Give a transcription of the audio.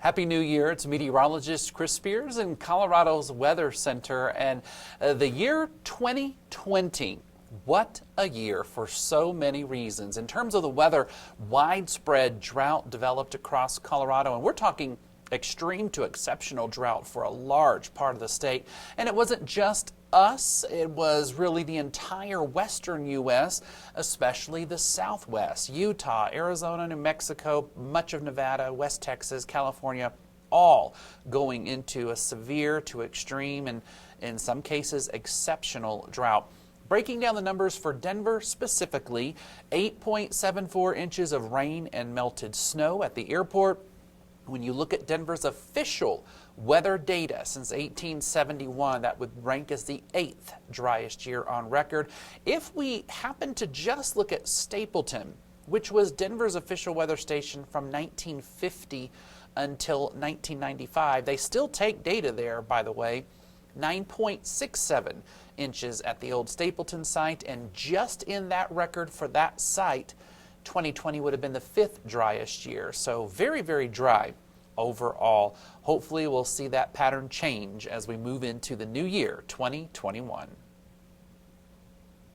Happy New Year. It's meteorologist Chris Spears in Colorado's Weather Center. And the year 2020, what a year for so many reasons. In terms of the weather, widespread drought developed across Colorado, and we're talking extreme to exceptional drought for a large part of the state. And it wasn't just us, it was really the entire western U.S., especially the southwest, Utah, Arizona, New Mexico, much of Nevada, West Texas, California, all going into a severe to extreme and in some cases exceptional drought. Breaking down the numbers for Denver specifically, 8.74 inches of rain and melted snow at the airport. When you look at Denver's official weather data since 1871, that would rank as the 8th driest year on record. If we happen to just look at Stapleton, which was Denver's official weather station from 1950 until 1995, they still take data there, by the way, 9.67 inches at the old Stapleton site, and just in that record for that site, 2020 would have been the 5th driest year. So very, very dry overall. Hopefully we'll see that pattern change as we move into the new year, 2021.